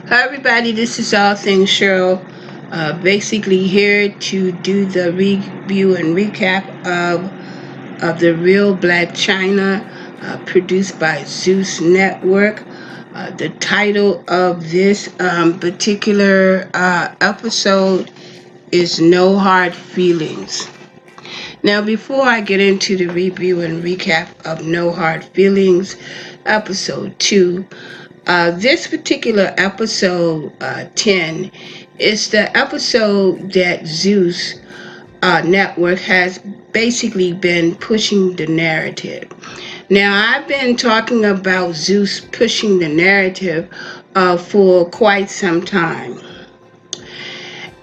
Hi everybody, this is All Things Cheryl. Basically here to do the review and recap of the Real Black Chyna, produced by Zeus Network. The title of this particular episode is No Hard Feelings. Now, before I get into the review and recap of No Hard Feelings, episode 2, this particular episode 10 is the episode that Zeus Network has basically been pushing the narrative. Now, I've been talking about Zeus pushing the narrative for quite some time.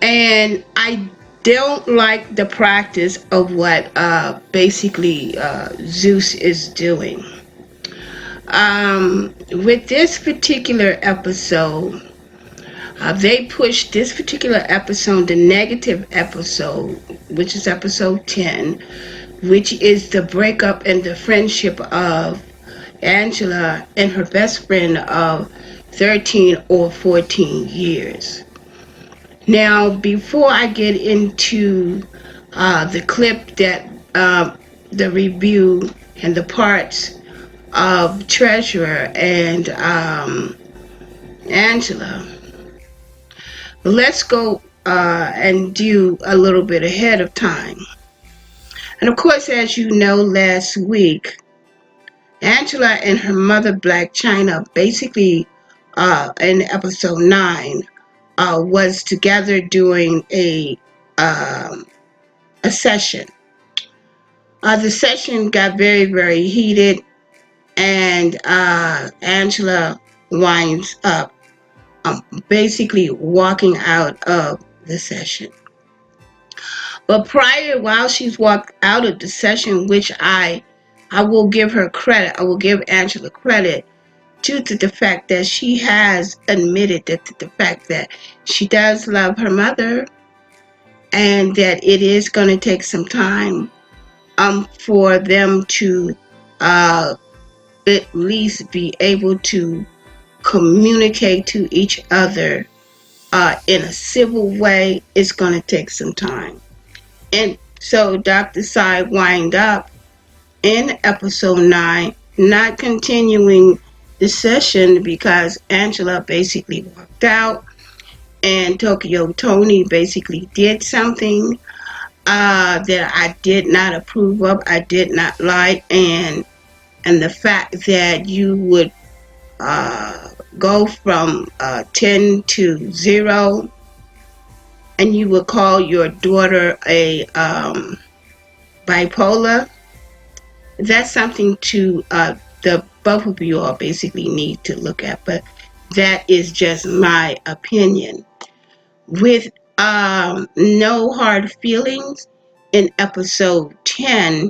And I don't like the practice of what basically Zeus is doing. With this particular episode, they pushed this particular episode, the negative episode, which is episode 10, which is the breakup and the friendship of Angela and her best friend of 13 or 14 years. Now, before I get into the clip that the review and the parts of Treasurer and Angela, let's go and do a little bit ahead of time. And of course, as you know, last week, Angela and her mother, Black Chyna, basically in episode 9, was together doing a session. The session got very, very heated, and Angela winds up basically walking out of the session. But while she's walked out of the session, which I will give her credit, I will give Angela credit due to the fact that she has admitted that the fact that she does love her mother and that it is going to take some time for them to uh, at least be able to communicate to each other in a civil way. It's going to take some time. And so Dr. Sai wind up in episode 9 not continuing the session because Angela basically walked out and Tokyo Tony basically did something that I did not approve of, I did not like, and the fact that you would go from 10 to 0 and you would call your daughter a bipolar, that's something to the both of you all basically need to look at. But that is just my opinion. With No Hard Feelings in episode 10,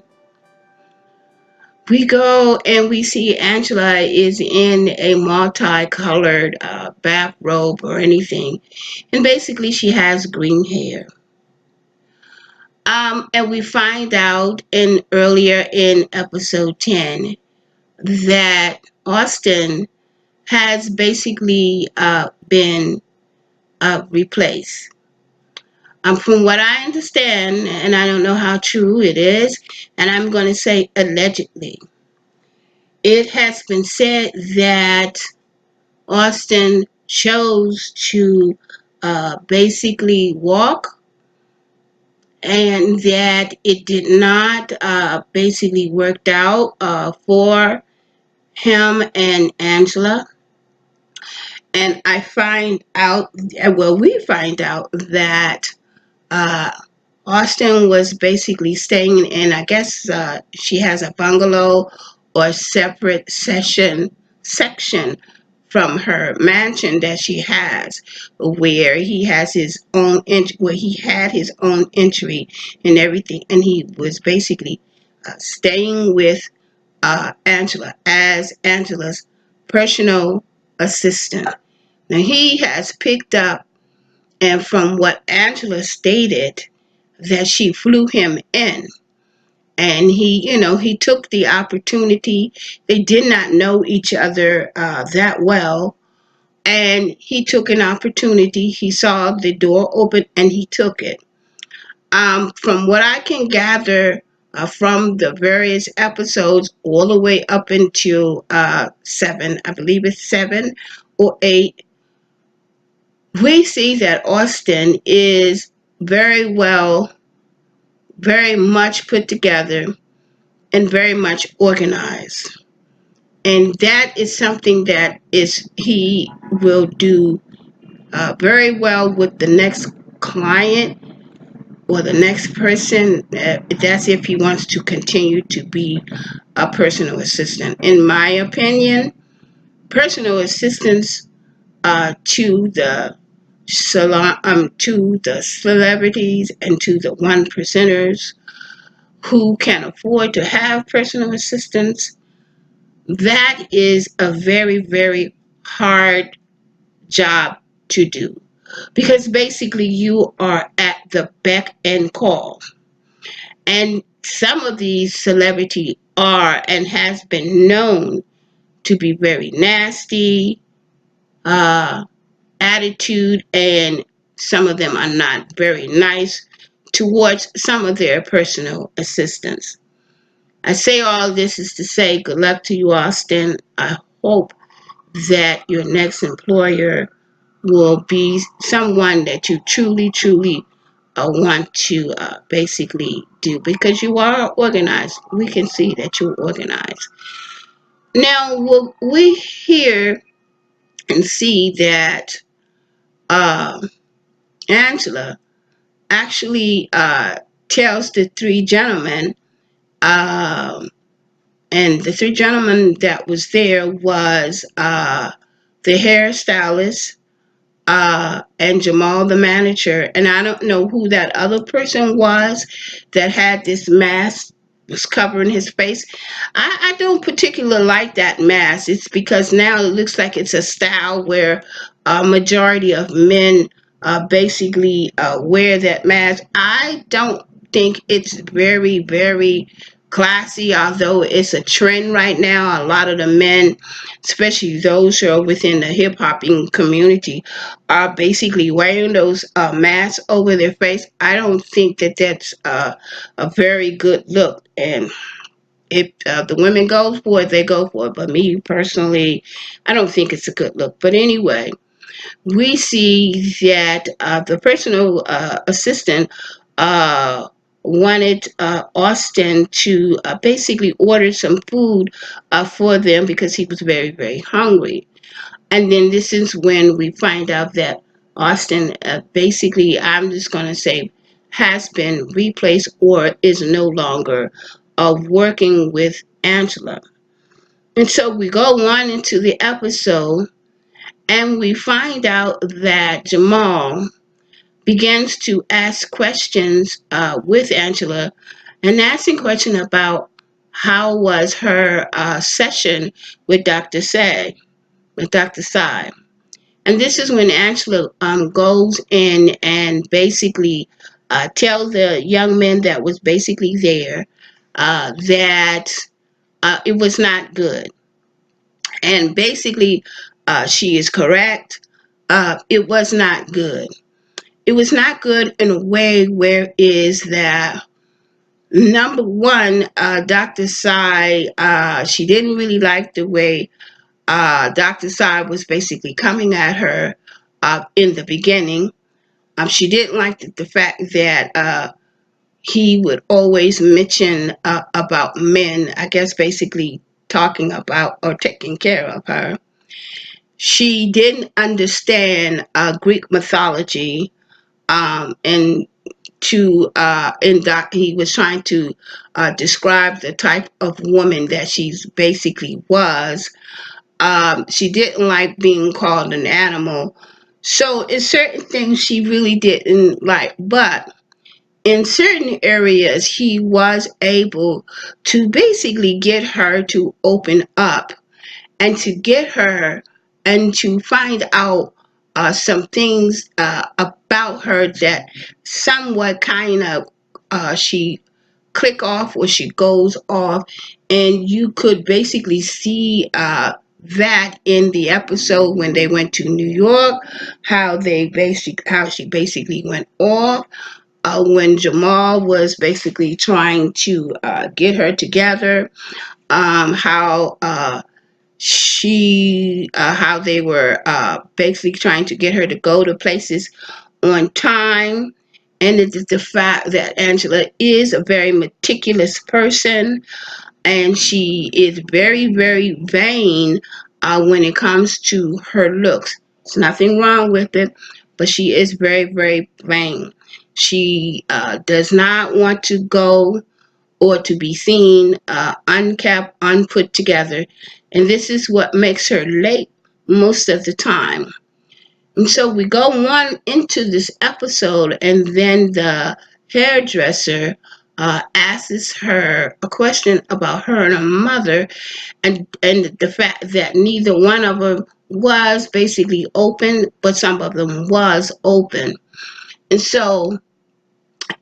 we go and we see Angela is in a multicolored bathrobe or anything, and basically she has green hair. And we find out earlier in episode 10 that Austin has basically been replaced. From what I understand, and I don't know how true it is, and I'm going to say allegedly, it has been said that Austin chose to basically walk and that it did not basically work out for him and Angela. And I find out, well, we find out that uh, Austin was basically staying in, I guess she has a bungalow or separate section from her mansion that she has, where he has his own where he had his own entry and everything, and he was basically staying with Angela as Angela's personal assistant. Now he has picked up, and from what Angela stated, that she flew him in. And he took the opportunity. They did not know each other that well, and he took an opportunity. He saw the door open and he took it. From what I can gather from the various episodes, all the way up until seven, I believe it's seven or eight, we see that Austin is very well, very much put together, and very much organized. And that is something that is he will do very well with the next client or the next person. That's if he wants to continue to be a personal assistant. In my opinion, personal assistants to the salon, to the celebrities and to the one percenters who can afford to have personal assistants, that is a very, very hard job to do, because basically you are at the beck and call. And some of these celebrity are and has been known to be very nasty, uh, attitude, and some of them are not very nice towards some of their personal assistants. I say all this is to say good luck to you, Austin. I hope that your next employer will be someone that you truly, truly want to basically do, because you are organized. We can see that you're organized. Now, we hear and see that uh, Angela actually tells the three gentlemen, um, and the three gentlemen that was there was the hairstylist, and Jamal, the manager, and I don't know who that other person was that had this mask was covering his face. I don't particularly like that mask. It's because now it looks like it's a style where a majority of men basically wear that mask. I don't think it's very, very classy, although it's a trend right now. A lot of the men, especially those who are within the hip hopping community, are basically wearing those masks over their face. I don't think that that's a very good look. And if the women go for it, they go for it. But me personally, I don't think it's a good look. But anyway, we see that the personal assistant uh, wanted Austin to basically order some food for them because he was very, very hungry. And then this is when we find out that Austin basically, I'm just going to say, has been replaced or is no longer working with Angela. And so we go on into the episode and we find out that Jamal begins to ask questions with Angela, and asking questions about how was her session with Dr. Say, with Dr. Sai. And this is when Angela goes in and basically tells the young men that was basically there that it was not good. And basically, she is correct. It was not good. It was not good in a way where is that number one, Dr. Sai, she didn't really like the way Dr. Sai was basically coming at her in the beginning. She didn't like the fact that he would always mention about men, I guess basically talking about or taking care of her. She didn't understand Greek mythology, and he was trying to describe the type of woman that she's basically was. She didn't like being called an animal. So in certain things she really didn't like, but in certain areas he was able to basically get her to open up and to get her and to find out some things about her that somewhat kind of she click off or she goes off, and you could basically see that in the episode when they went to New York, how she basically went off. When Jamal was basically trying to get her together, how how they were basically trying to get her to go to places on time. And it is the fact that Angela is a very meticulous person, and she is very, very vain when it comes to her looks. There's nothing wrong with it, but she is very, very vain. She does not want to go or to be seen unkept, unput together. And this is what makes her late most of the time. And so we go on into this episode, and then the hairdresser asks her a question about her and her mother, and the fact that neither one of them was basically open, but some of them was open. And so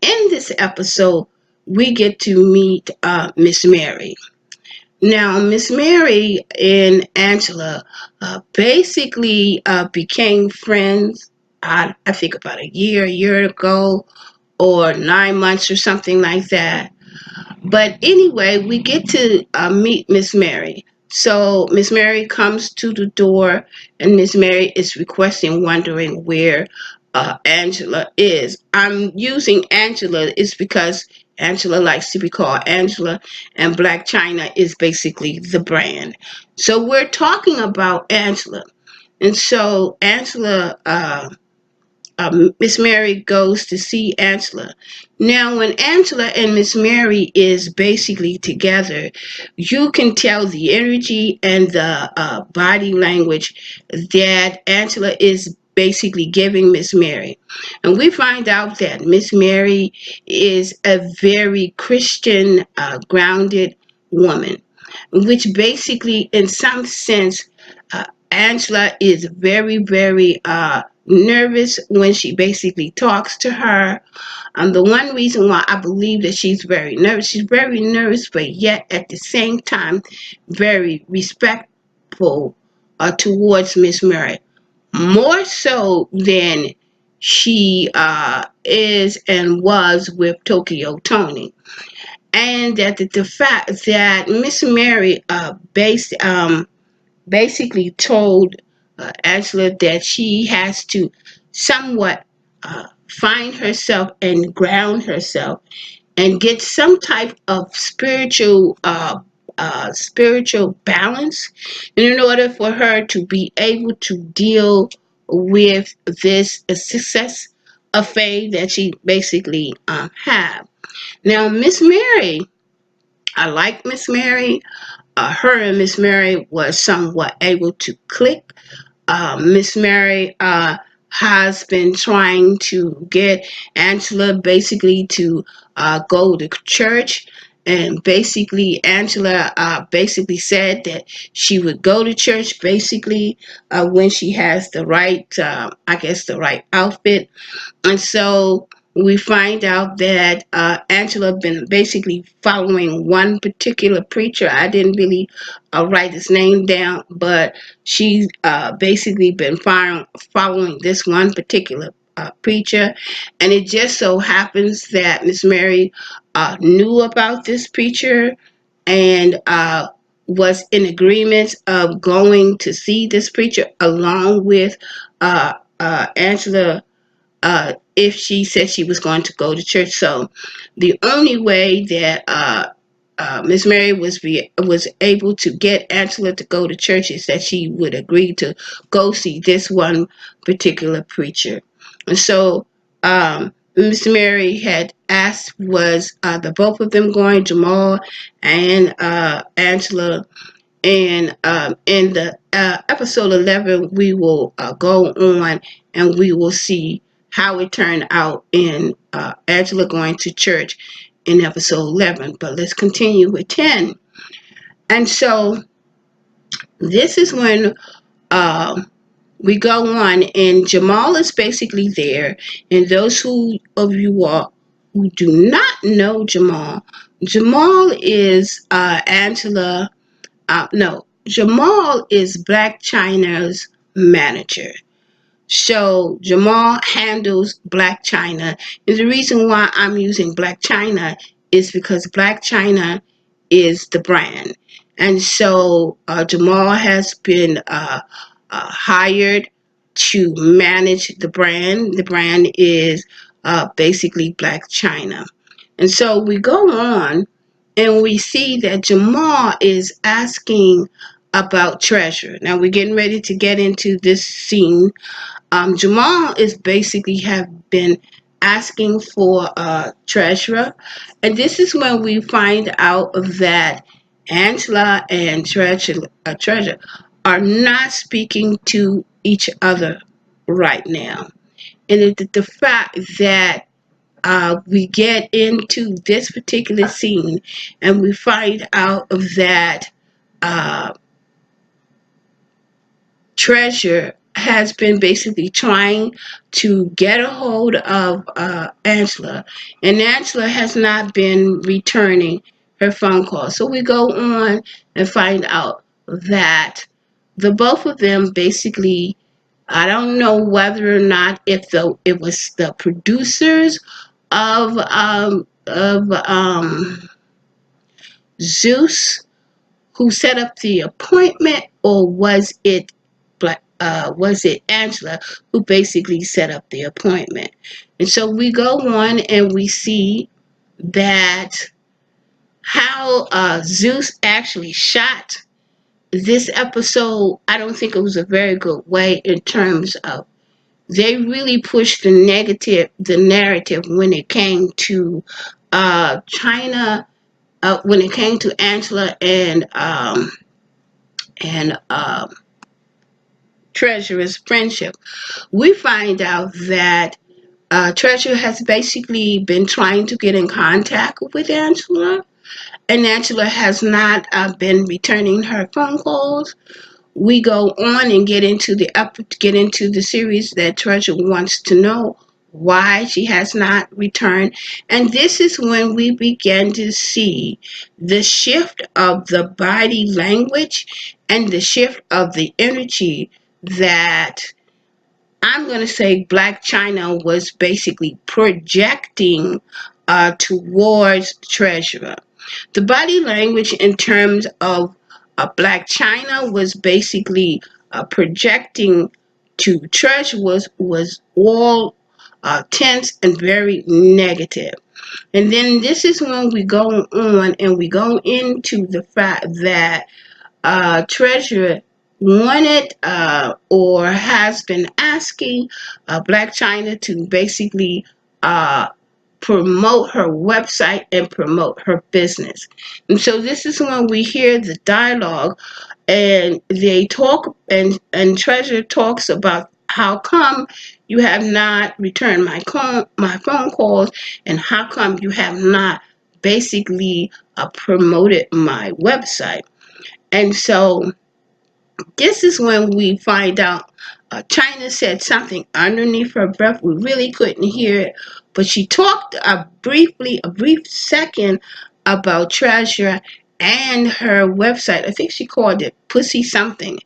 in this episode, we get to meet Miss Mary. Now, Miss Mary and Angela basically became friends, I think about a year ago, or 9 months or something like that. But anyway, we get to meet Miss Mary. So Miss Mary comes to the door, and Miss Mary is requesting, wondering where Angela is. I'm using Angela is because Angela likes to be called Angela, and Black China is basically the brand. So we're talking about Angela, and so Angela. Miss Mary goes to see Angela. Now, when Angela and Miss Mary is basically together, you can tell the energy and the body language that Angela is basically giving Miss Mary. And we find out that Miss Mary is a very Christian, grounded woman, which basically, in some sense, Angela is very, very nervous when she basically talks to her. The one reason why I believe that she's very nervous, but yet at the same time, very respectful towards Miss Murray. More so than she is and was with Tokyo Tony. And that the fact that Miss Mary basically told Angela that she has to somewhat find herself and ground herself and get some type of spiritual balance in order for her to be able to deal with this success affair that she basically have. Now, Miss Mary, I like Miss Mary. Her and Miss Mary was somewhat able to click. Miss Mary has been trying to get Angela basically to go to church. And basically, Angela basically said that she would go to church basically when she has the right, I guess, the right outfit. And so we find out that Angela been basically following one particular preacher. I didn't really write his name down, but she's basically been following this one particular preacher. And it just so happens that Miss Mary knew about this preacher and was in agreement of going to see this preacher along with Angela if she said she was going to go to church. So the only way that Miss Mary was able to get Angela to go to church is that she would agree to go see this one particular preacher. And so Miss Mary had asked, was the both of them going, Jamal and Angela, and in the episode 11, we will go on and we will see how it turned out in Angela going to church in episode 11. But let's continue with 10. And so this is when we go on, and Jamal is basically there. And those of you all who do not know Jamal, Jamal is Angela. No, Jamal is Black China's manager. So Jamal handles Black China. And the reason why I'm using Black China is because Black China is the brand. And so Jamal has been hired to manage the brand. The brand is basically Black China. And so we go on and we see that Jamal is asking about Treasure. Now we're getting ready to get into this scene. Jamal is basically have been asking for a treasurer, and this is when we find out that Angela and Treasure are not speaking to each other right now, and the fact that we get into this particular scene and we find out that uh, Treasure has been basically trying to get a hold of Angela, and Angela has not been returning her phone calls. So we go on and find out that the both of them basically, I don't know whether or not if it was the producers of Zeus who set up the appointment, or was it Angela who basically set up the appointment? And so we go on and we see that how Zeus actually shot this episode. I don't think it was a very good way in terms of they really pushed the narrative when it came to China, when it came to Angela and Treasurer's friendship. We find out that Treasure has basically been trying to get in contact with Angela, and Angela has not been returning her phone calls. We go on and get into the series that Treasure wants to know why she has not returned, and this is when we begin to see the shift of the body language and the shift of the energy that I'm going to say Black China was basically projecting towards Treasurer. The body language in terms of Black China was basically projecting to Treasurer was all tense and very negative. And then this is when we go on and we go into the fact that Treasurer wanted or has been asking Black China to basically uh, promote her website and promote her business. And so this is when we hear the dialogue and they talk and Treasure talks about how come you have not returned my phone calls, and how come you have not basically promoted my website. And so this is when we find out China said something underneath her breath. We really couldn't hear it, but she talked a brief second about Treasure and her website. I think she called it Pussy something.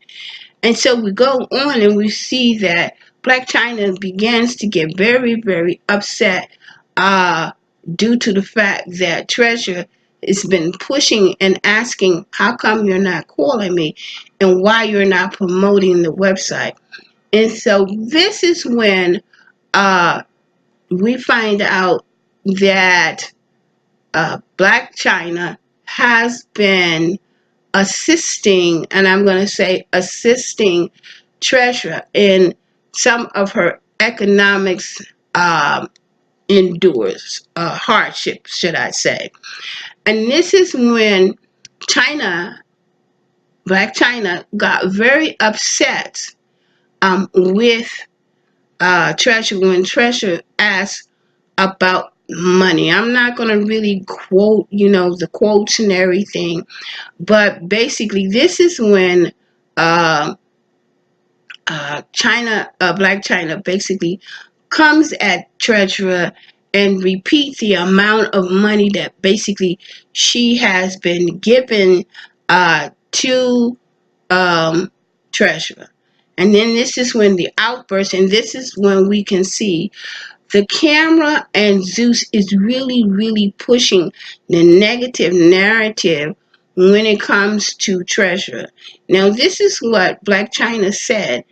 And so we go on and we see that Black China begins to get very, very upset uh, due to the fact that Treasure has been pushing and asking, how come you're not calling me and why you're not promoting the website? And so this is when uh, we find out that Black China has been assisting, and I'm going to say assisting Treasure in some of her economics endures, hardships, should I say. And this is when China, Black China, got very upset with Treasure when Treasure asked about money. I'm not going to really quote, the quotes and everything, but basically, this is when uh, Black China, basically comes at Treasurer and repeats the amount of money that basically she has been given to. um, treasurer. And then this is when the outburst, and this is when we can see the camera and Zeus is really, really pushing the negative narrative when it comes to treasurer. Now, this is what Black China said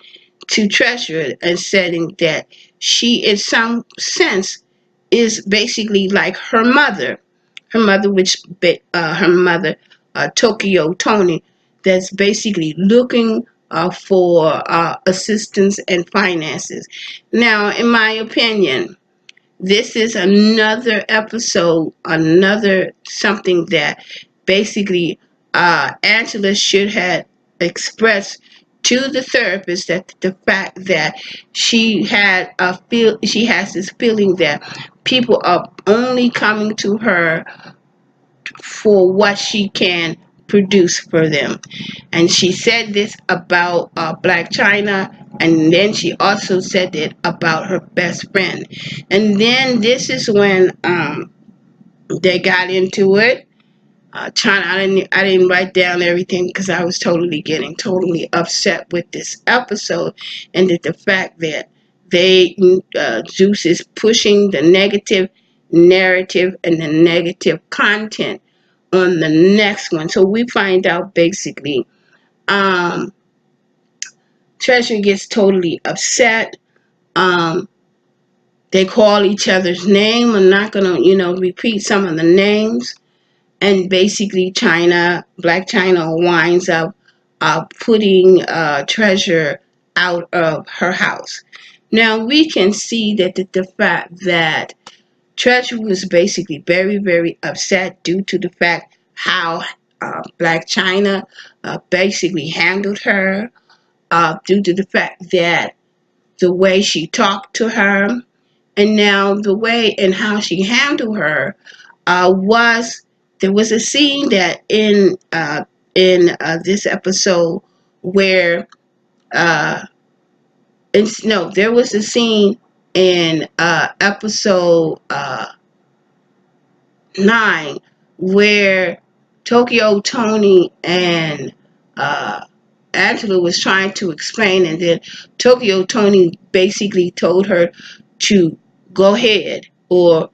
to treasurer, and saying that she, in some sense, is basically like her mother, her mother, Tokyo Tony, that's basically looking for assistance and finances. Now, in my opinion, this is another episode, another something that basically Angela should have expressed to the therapist, that the fact that she has this feeling that people are only coming to her for what she can produce for them. And she said this about Black China, and then she also said it about her best friend. And then this is when they got into it. China, I didn't write down everything because I was getting totally upset with this episode, and that the fact that Zeus is pushing the negative narrative and the negative content on the next one. So we find out basically, um, Treasure gets totally upset. Um, they call each other's name. I'm not gonna, repeat some of the names. And basically, Black China winds up putting Treasure out of her house. Now we can see that the fact that Treasure was basically very, very upset due to the fact how Black China basically handled her, due to the fact that the way she talked to her, and now the way and how she handled her was, there was a scene that in this episode where no, there was a scene in episode 9 where Tokyo Tony and Angela was trying to explain, and then Tokyo Tony basically told her to go ahead, or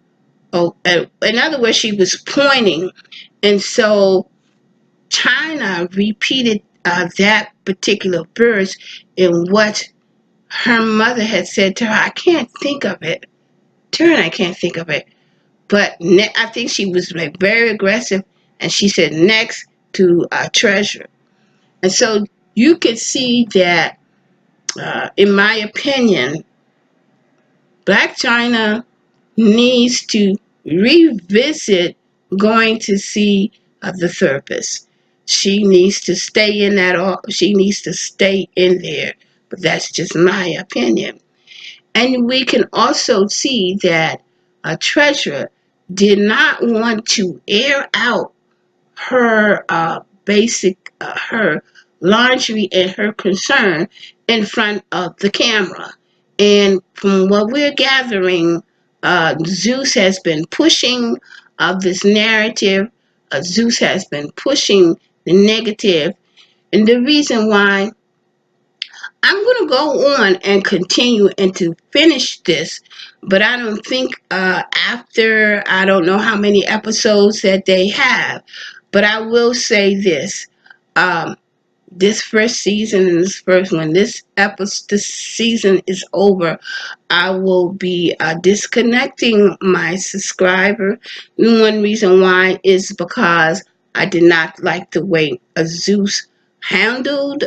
in other words, she was pointing, and so China repeated that particular verse in what her mother had said to her. I can't think of it. Turn, I can't think of it. But I think she was like very aggressive, and she said next to Treasure. And so you could see that, in my opinion, Black China needs to revisit going to see the therapist. She needs to stay in that. She needs to stay in there. But that's just my opinion. And we can also see that a treasurer did not want to air out her her laundry and her concern in front of the camera. And from what we're gathering, Zeus has been pushing this narrative. Zeus has been pushing the negative. And the reason why I'm going to go on and continue and to finish this, but I don't think after, I don't know how many episodes that they have, but I will say this. Um, this first season, and this season is over, I will be disconnecting my subscriber. One reason why is because I did not like the way Zeus handled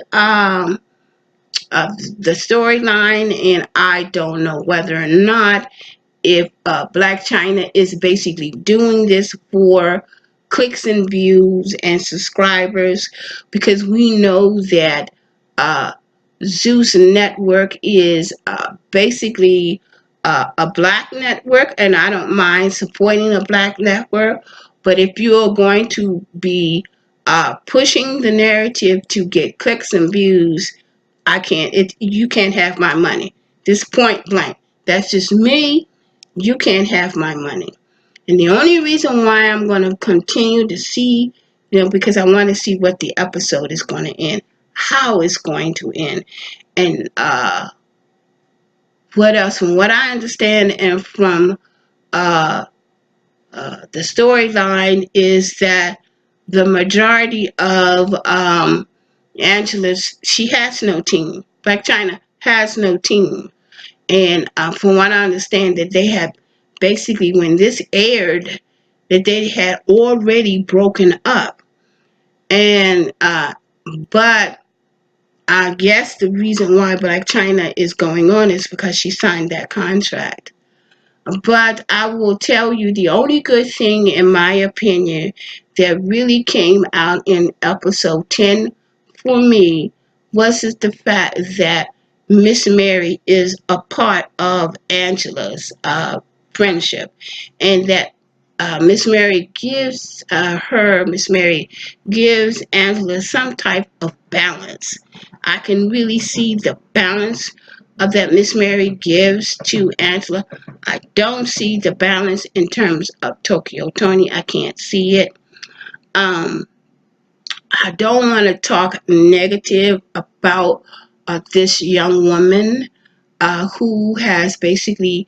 the storyline, and I don't know whether or not if Black China is basically doing this for clicks and views and subscribers, because we know that uh, Zeus Network is basically a black network, and I don't mind supporting a black network. But if you're going to be pushing the narrative to get clicks and views, I can't. You can't have my money. This point blank. That's just me. You can't have my money. And the only reason why I'm going to continue to see, because I want to see what the episode is going to end. how it's going to end. And what else? From what I understand, and from uh, the storyline, is that the majority of Angela's, she has no team. Black China has no team. And from what I understand, that they have basically, when this aired, that they had already broken up. And but I guess the reason why Black China is going on is because she signed that contract. But I will tell you, the only good thing, in my opinion, that really came out in episode 10 for me was the fact that Miss Mary is a part of Angela's friendship, and that Miss Mary gives Angela some type of balance. I can really see the balance that Miss Mary gives to Angela. I don't see the balance in terms of Tokyo Tony. I can't see it. Um, I don't want to talk negative about this young woman who has basically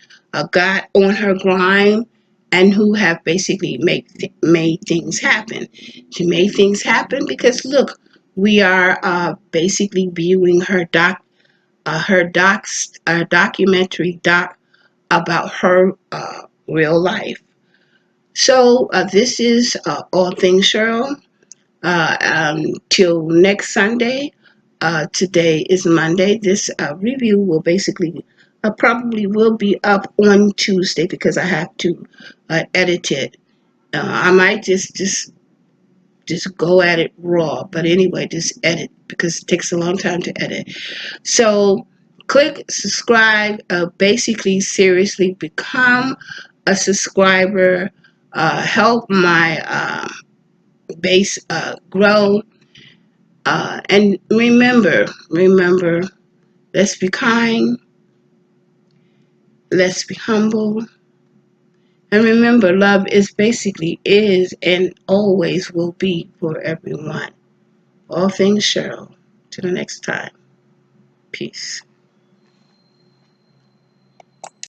got on her grind and who have basically made things happen. She made things happen because look, we are basically viewing her documentary doc about her real life. So this is All Things Cheryl. Till next Sunday. Today is Monday. This review will basically probably will be up on Tuesday because I have to edit it. I might just go at it raw, but anyway, just edit because it takes a long time to edit. So click subscribe. Basically, seriously, become a subscriber. Help my base grow. And remember, let's be kind, let's be humble, and remember, love is and always will be for everyone. All things Cheryl. Till the next time. Peace.